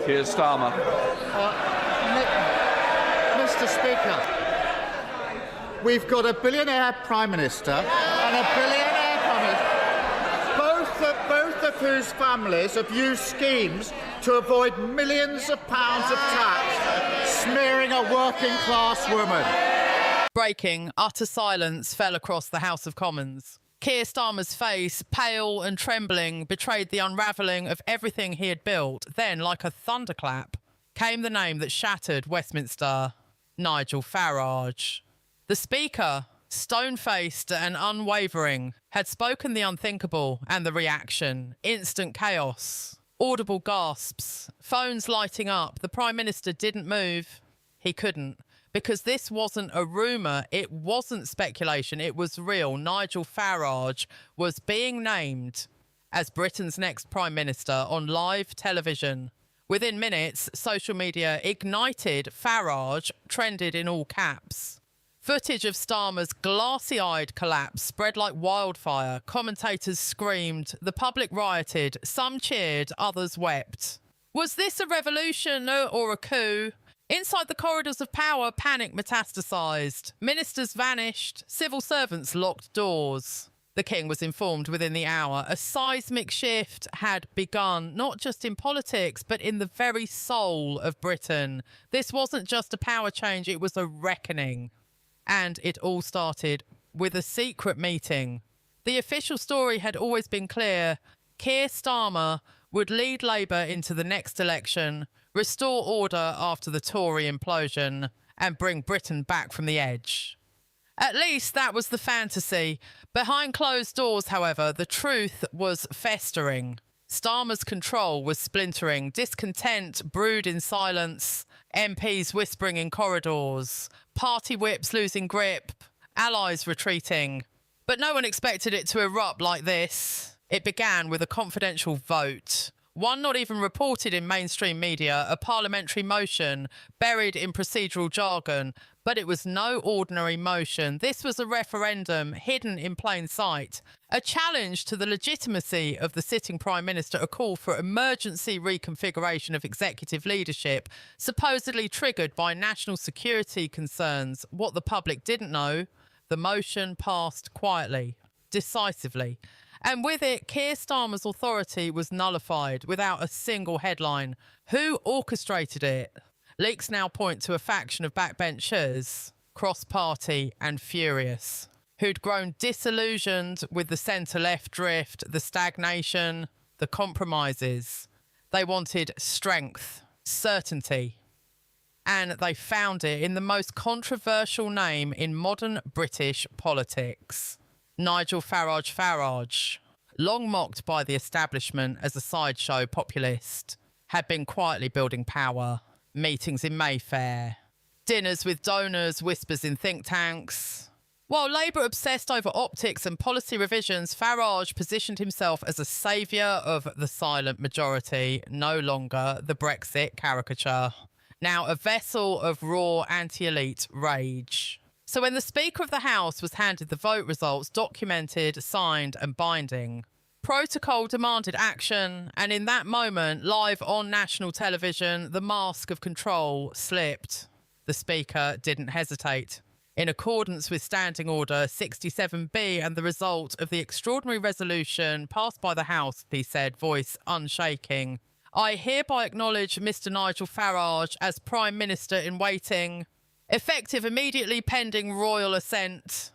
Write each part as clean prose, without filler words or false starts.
Keir Starmer. Mr. Speaker, we've got a billionaire Prime Minister and a billionaire Prime Minister, both of whose families have used schemes to avoid millions of pounds of tax, smearing a working-class woman. Breaking, utter silence fell across the House of Commons. Keir Starmer's face, pale and trembling, betrayed the unravelling of everything he had built. Then, like a thunderclap, came the name that shattered Westminster: Nigel Farage. The Speaker, stone-faced and unwavering, had spoken the unthinkable, and the reaction: instant chaos, audible gasps, phones lighting up. The Prime Minister didn't move. He couldn't. Because this wasn't a rumour, it wasn't speculation, it was real. Nigel Farage was being named as Britain's next Prime Minister on live television. Within minutes, social media ignited. Farage trended in all caps. Footage of Starmer's glassy-eyed collapse spread like wildfire. Commentators screamed, the public rioted, some cheered, others wept. Was this a revolution or a coup? Inside the corridors of power, panic metastasised. Ministers vanished. Civil servants locked doors. The King was informed within the hour. A seismic shift had begun, not just in politics, but in the very soul of Britain. This wasn't just a power change, it was a reckoning. And it all started with a secret meeting. The official story had always been clear. Keir Starmer would lead Labour into the next election, restore order after the Tory implosion, and bring Britain back from the edge. At least that was the fantasy. Behind closed doors, however, the truth was festering. Starmer's control was splintering. Discontent brewed in silence. MPs whispering in corridors. Party whips losing grip. Allies retreating. But no one expected it to erupt like this. It began with a confidential vote. One not even reported in mainstream media, a parliamentary motion buried in procedural jargon, but it was no ordinary motion. This was a referendum hidden in plain sight, a challenge to the legitimacy of the sitting Prime Minister, a call for emergency reconfiguration of executive leadership, supposedly triggered by national security concerns. What the public didn't know, the motion passed quietly, decisively. And with it, Keir Starmer's authority was nullified without a single headline. Who orchestrated it? Leaks now point to a faction of backbenchers, cross-party and furious, who'd grown disillusioned with the centre-left drift, the stagnation, the compromises. They wanted strength, certainty, and they found it in the most controversial name in modern British politics. Nigel Farage, long mocked by the establishment as a sideshow populist, had been quietly building power. Meetings in Mayfair, dinners with donors, whispers in think tanks. While Labour obsessed over optics and policy revisions, Farage positioned himself as a saviour of the silent majority, no longer the Brexit caricature. Now a vessel of raw anti-elite rage. So when the Speaker of the House was handed the vote results, documented, signed and binding, protocol demanded action, and in that moment, live on national television, the mask of control slipped. The Speaker didn't hesitate. In accordance with Standing Order 67B and the result of the extraordinary resolution passed by the House, he said, voice unshaking, I hereby acknowledge Mr. Nigel Farage as Prime Minister in waiting, effective immediately pending royal assent.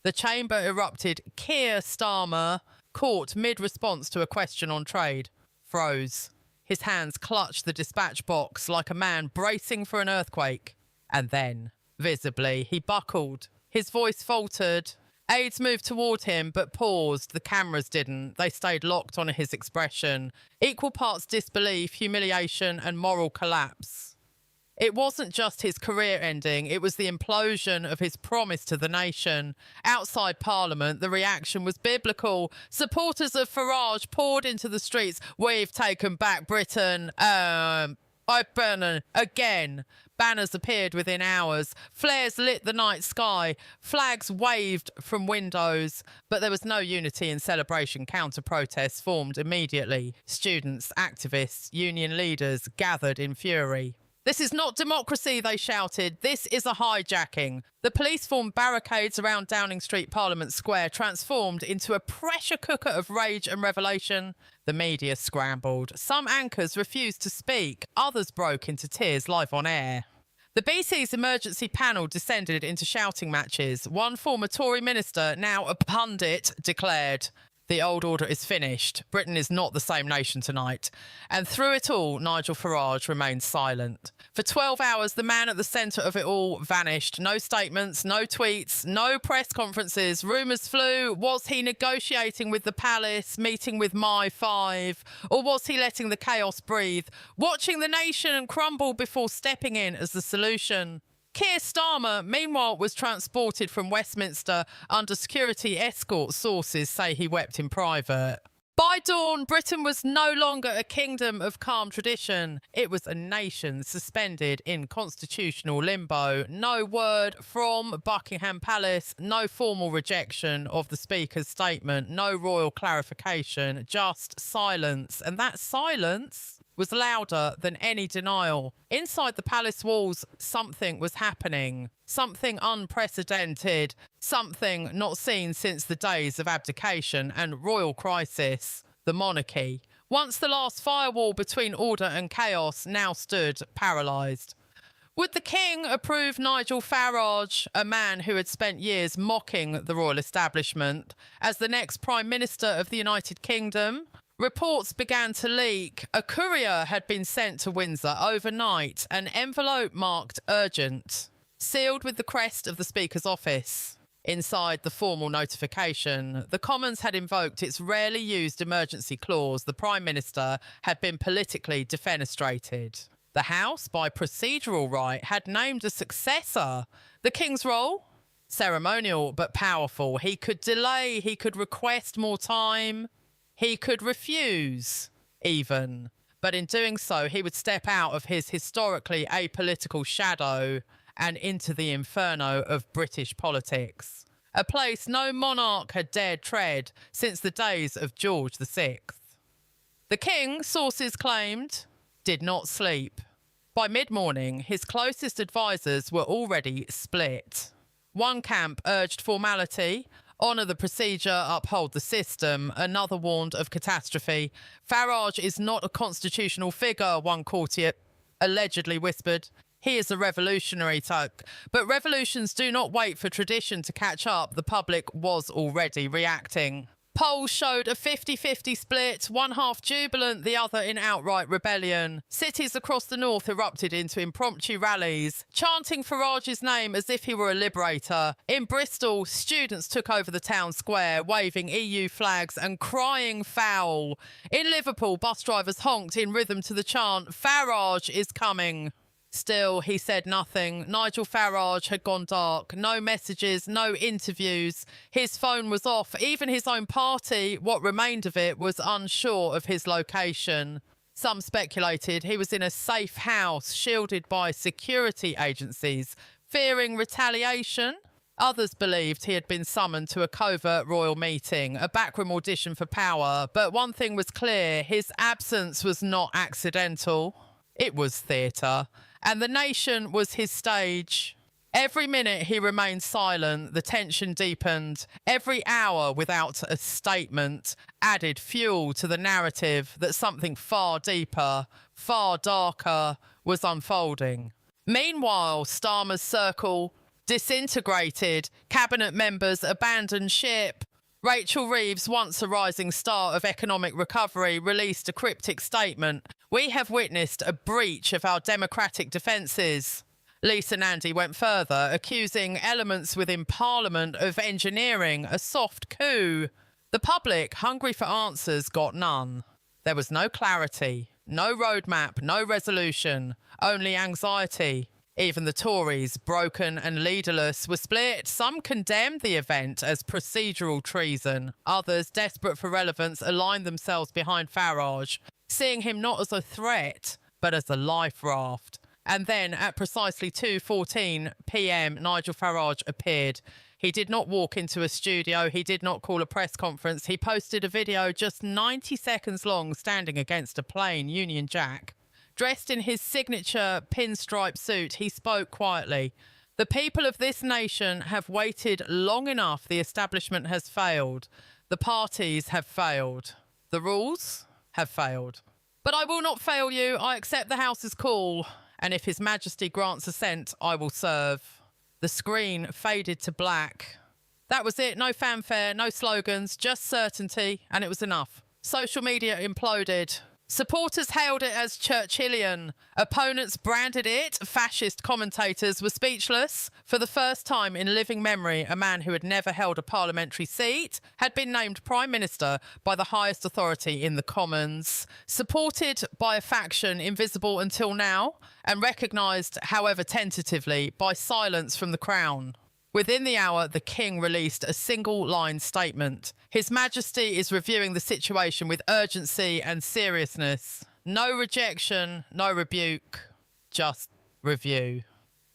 The chamber erupted. Keir Starmer, caught mid-response to a question on trade, froze. His hands clutched the dispatch box like a man bracing for an earthquake. And then, visibly, he buckled. His voice faltered. Aides moved toward him, but paused. The cameras didn't. They stayed locked on his expression. Equal parts disbelief, humiliation, and moral collapse. It wasn't just his career ending, it was the implosion of his promise to the nation. Outside Parliament, the reaction was biblical. Supporters of Farage poured into the streets. We've taken back Britain. Again. Banners appeared within hours. Flares lit the night sky. Flags waved from windows. But there was no unity in celebration. Counter-protests formed immediately. Students, activists, union leaders gathered in fury. "This is not democracy," they shouted. "This is a hijacking." The police formed barricades around Downing Street Parliament Square, transformed into a pressure cooker of rage and revelation. The media scrambled. Some anchors refused to speak. Others broke into tears live on air. The BC's emergency panel descended into shouting matches. One former Tory minister, now a pundit, declared, "The old order is finished. Britain is not the same nation tonight." And through it all, Nigel Farage remained silent. For 12 hours, the man at the centre of it all vanished. No statements, no tweets, no press conferences. Rumours flew. Was he negotiating with the palace, meeting with My Five? Or was he letting the chaos breathe, watching the nation crumble before stepping in as the solution? Keir Starmer, meanwhile, was transported from Westminster under security escort. Sources say he wept in private. By dawn, Britain was no longer a kingdom of calm tradition. It was a nation suspended in constitutional limbo. No word from Buckingham Palace, no formal rejection of the Speaker's statement, no royal clarification, just silence. And that silence was louder than any denial. Inside the palace walls, something was happening. Something unprecedented. Something not seen since the days of abdication and royal crisis. The monarchy. Once the last firewall between order and chaos, now stood paralysed. Would the king approve Nigel Farage, a man who had spent years mocking the royal establishment, as the next Prime Minister of the United Kingdom? Reports began to leak. A courier had been sent to Windsor overnight, an envelope marked urgent, sealed with the crest of the Speaker's office. Inside the formal notification, the Commons had invoked its rarely used emergency clause. The Prime Minister had been politically defenestrated. The House, by procedural right, had named a successor. The King's role? Ceremonial but powerful. He could delay, he could request more time. He could refuse, even. But in doing so, he would step out of his historically apolitical shadow and into the inferno of British politics. A place no monarch had dared tread since the days of George VI. The king, sources claimed, did not sleep. By mid-morning, his closest advisers were already split. One camp urged formality, honour the procedure, uphold the system. Another warned of catastrophe. Farage is not a constitutional figure, one courtier allegedly whispered. He is a revolutionary type. But revolutions do not wait for tradition to catch up. The public was already reacting. Polls showed a 50-50 split, one half jubilant, the other in outright rebellion. Cities across the north erupted into impromptu rallies, chanting Farage's name as if he were a liberator. In Bristol, students took over the town square, waving EU flags and crying foul. In Liverpool, bus drivers honked in rhythm to the chant, "Farage is coming." Still, he said nothing. Nigel Farage had gone dark. No messages, no interviews. His phone was off. Even his own party, what remained of it, was unsure of his location. Some speculated he was in a safe house, shielded by security agencies, fearing retaliation. Others believed he had been summoned to a covert royal meeting, a backroom audition for power. But one thing was clear, his absence was not accidental. It was theatre. And the nation was his stage. Every minute he remained silent, the tension deepened. Every hour without a statement added fuel to the narrative that something far deeper, far darker was unfolding. Meanwhile, Starmer's circle disintegrated. Cabinet members abandoned ship. Rachel Reeves, once a rising star of economic recovery, released a cryptic statement. "We have witnessed a breach of our democratic defences." Lisa Nandy went further, accusing elements within Parliament of engineering a soft coup. The public, hungry for answers, got none. There was no clarity, no roadmap, no resolution, only anxiety. Even the Tories, broken and leaderless, were split. Some condemned the event as procedural treason. Others, desperate for relevance, aligned themselves behind Farage, seeing him not as a threat, but as a life raft. And then at precisely 2:14 p.m, Nigel Farage appeared. He did not walk into a studio. He did not call a press conference. He posted a video just 90 seconds long standing against a plain Union Jack. Dressed in his signature pinstripe suit, he spoke quietly. The people of this nation have waited long enough. The establishment has failed. The parties have failed. The rules have failed. But I will not fail you. I accept the House's call. And if His Majesty grants assent, I will serve. The screen faded to black. That was it. No fanfare, no slogans, just certainty. And it was enough. Social media imploded. Supporters hailed it as Churchillian. Opponents branded it. Fascist commentators were speechless. For the first time in living memory, a man who had never held a parliamentary seat had been named Prime Minister by the highest authority in the Commons, supported by a faction invisible until now and recognised, however tentatively, by silence from the Crown. Within the hour, the King released a single-line statement. His Majesty is reviewing the situation with urgency and seriousness. No rejection, no rebuke, just review.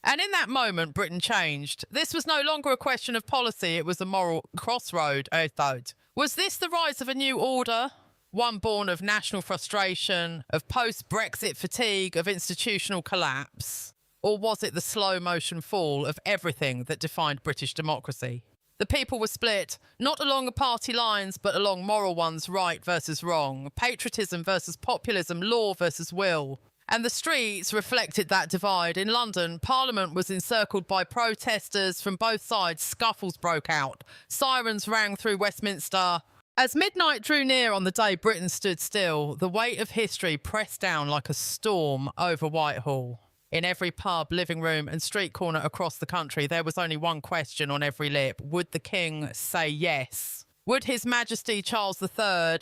And in that moment, Britain changed. This was no longer a question of policy, it was a moral crossroad, I thought. Was this the rise of a new order? One born of national frustration, of post-Brexit fatigue, of institutional collapse? Or was it the slow-motion fall of everything that defined British democracy? The people were split, not along party lines, but along moral ones, right versus wrong, patriotism versus populism, law versus will. And the streets reflected that divide. In London, Parliament was encircled by protesters from both sides. Scuffles broke out. Sirens rang through Westminster. As midnight drew near on the day Britain stood still, the weight of history pressed down like a storm over Whitehall. In every pub, living room and street corner across the country, there was only one question on every lip. Would the King say yes? Would His Majesty Charles III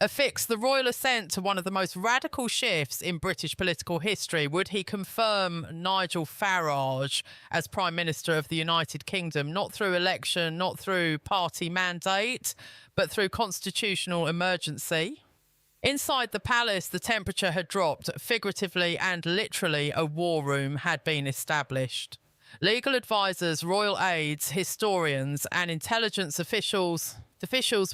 affix the royal assent to one of the most radical shifts in British political history? Would he confirm Nigel Farage as Prime Minister of the United Kingdom, not through election, not through party mandate, but through constitutional emergency? Inside the palace, the temperature had dropped. Figuratively and literally, a war room had been established. Legal advisors, royal aides, historians and intelligence officials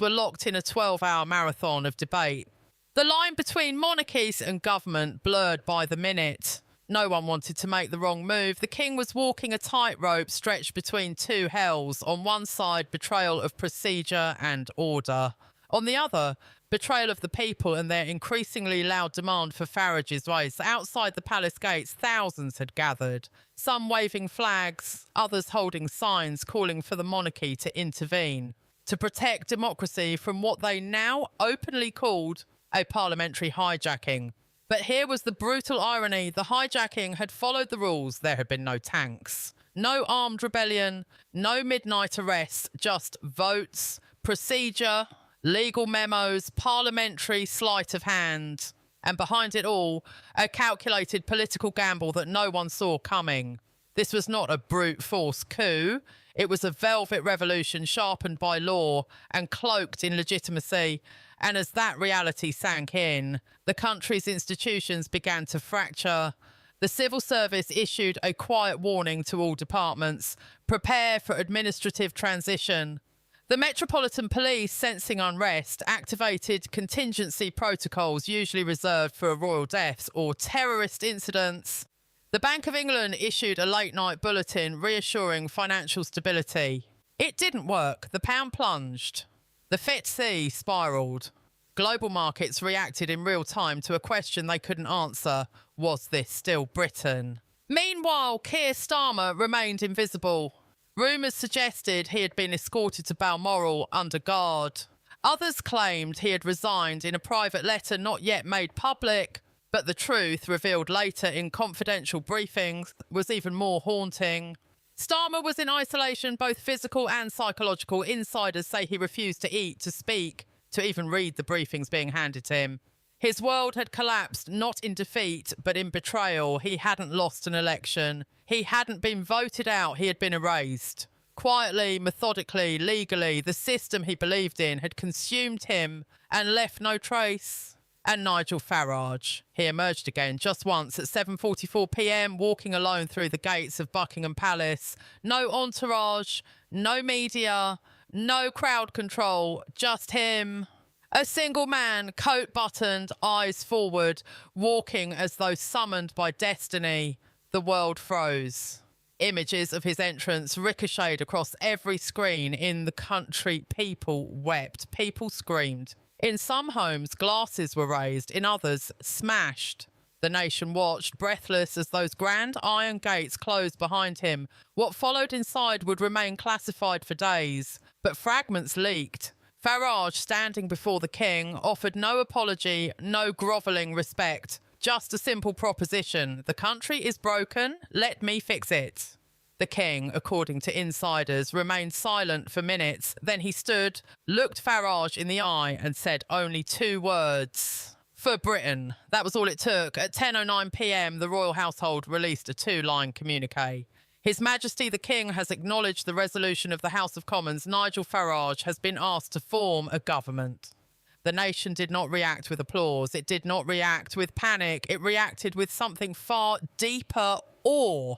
were locked in a 12-hour marathon of debate. The line between monarchies and government blurred by the minute. No one wanted to make the wrong move. The King was walking a tightrope stretched between two hells. On one side, betrayal of procedure and order. On the other, betrayal of the people and their increasingly loud demand for Farage's ways. Outside the palace gates, thousands had gathered, some waving flags, others holding signs calling for the monarchy to intervene, to protect democracy from what they now openly called a parliamentary hijacking. But here was the brutal irony. The hijacking had followed the rules. There had been no tanks, no armed rebellion, no midnight arrests, just votes, procedure, legal memos, parliamentary sleight of hand, and behind it all, a calculated political gamble that no one saw coming. This was not a brute force coup. It was a velvet revolution sharpened by law and cloaked in legitimacy. And as that reality sank in, the country's institutions began to fracture. The civil service issued a quiet warning to all departments: prepare for administrative transition. The Metropolitan Police, sensing unrest, activated contingency protocols usually reserved for royal deaths or terrorist incidents. The Bank of England issued a late-night bulletin reassuring financial stability. It didn't work. The pound plunged. The FTSE spiralled. Global markets reacted in real time to a question they couldn't answer. Was this still Britain? Meanwhile, Keir Starmer remained invisible. Rumours suggested he had been escorted to Balmoral under guard. Others claimed he had resigned in a private letter not yet made public, but the truth, revealed later in confidential briefings, was even more haunting. Starmer was in isolation, both physical and psychological. Insiders say he refused to eat, to speak, to even read the briefings being handed to him. His world had collapsed, not in defeat, but in betrayal. He hadn't lost an election. He hadn't been voted out. He had been erased. Quietly, methodically, legally, the system he believed in had consumed him and left no trace. And Nigel Farage. He emerged again just once at 7:44 p.m, walking alone through the gates of Buckingham Palace. No entourage, no media, no crowd control, just him. A single man, coat buttoned, eyes forward, walking as though summoned by destiny. The world froze. Images of his entrance ricocheted across every screen in the country. People wept. People screamed. In some homes, glasses were raised. In others, smashed. The nation watched, breathless, as those grand iron gates closed behind him. What followed inside would remain classified for days. But fragments leaked. Farage, standing before the king, offered no apology, no grovelling respect. Just a simple proposition. The country is broken. Let me fix it. The king, according to insiders, remained silent for minutes. Then he stood, looked Farage in the eye and said only 2 words. For Britain. That was all it took. At 10:09 p.m, the royal household released a 2-line communique. His Majesty the King has acknowledged the resolution of the House of Commons. Nigel Farage has been asked to form a government. The nation did not react with applause. It did not react with panic. It reacted with something far deeper, awe.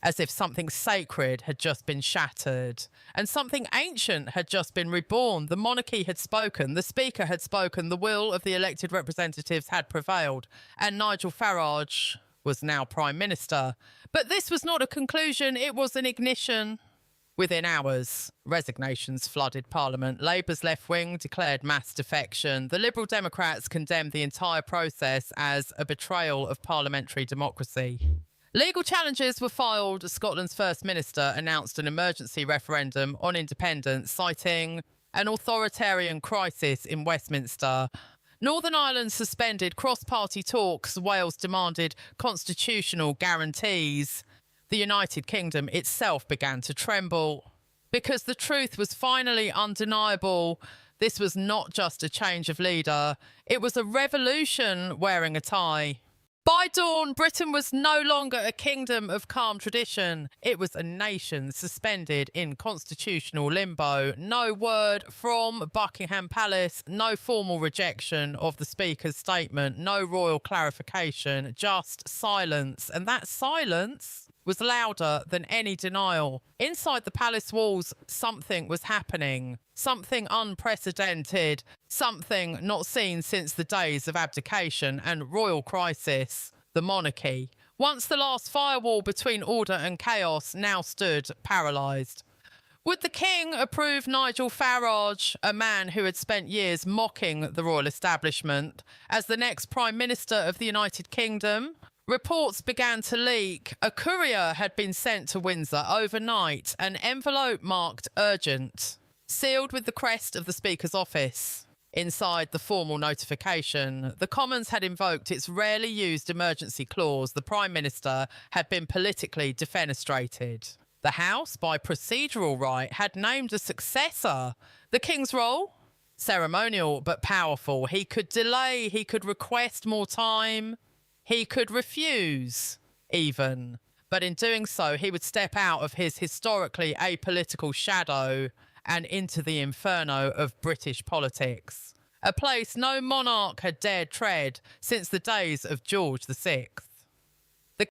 As if something sacred had just been shattered and something ancient had just been reborn. The monarchy had spoken, the Speaker had spoken, the will of the elected representatives had prevailed, and Nigel Farage was now Prime Minister. But this was not a conclusion, it was an ignition. Within hours, resignations flooded Parliament. Labour's left wing declared mass defection. The Liberal Democrats condemned the entire process as a betrayal of parliamentary democracy. Legal challenges were filed. Scotland's First Minister announced an emergency referendum on independence, citing an authoritarian crisis in Westminster. Northern Ireland suspended cross-party talks. Wales demanded constitutional guarantees. The United Kingdom itself began to tremble because the truth was finally undeniable. This was not just a change of leader. It was a revolution wearing a tie. By dawn, Britain was no longer a kingdom of calm tradition. It was a nation suspended in constitutional limbo. No word from Buckingham Palace, no formal rejection of the Speaker's statement, no royal clarification, just silence. And that silence was louder than any denial. Inside the palace walls, something was happening. Something unprecedented. Something not seen since the days of abdication and royal crisis. The monarchy. Once the last firewall between order and chaos, now stood paralysed. Would the king approve Nigel Farage, a man who had spent years mocking the royal establishment, as the next Prime Minister of the United Kingdom? Reports began to leak. A courier had been sent to Windsor overnight, an envelope marked urgent, sealed with the crest of the Speaker's office. Inside the formal notification, the Commons had invoked its rarely used emergency clause. The Prime Minister had been politically defenestrated. The House, by procedural right, had named a successor. The King's role? Ceremonial but powerful. He could delay, he could request more time. He could refuse, even. But in doing so, he would step out of his historically apolitical shadow and into the inferno of British politics. A place no monarch had dared tread since the days of George VI.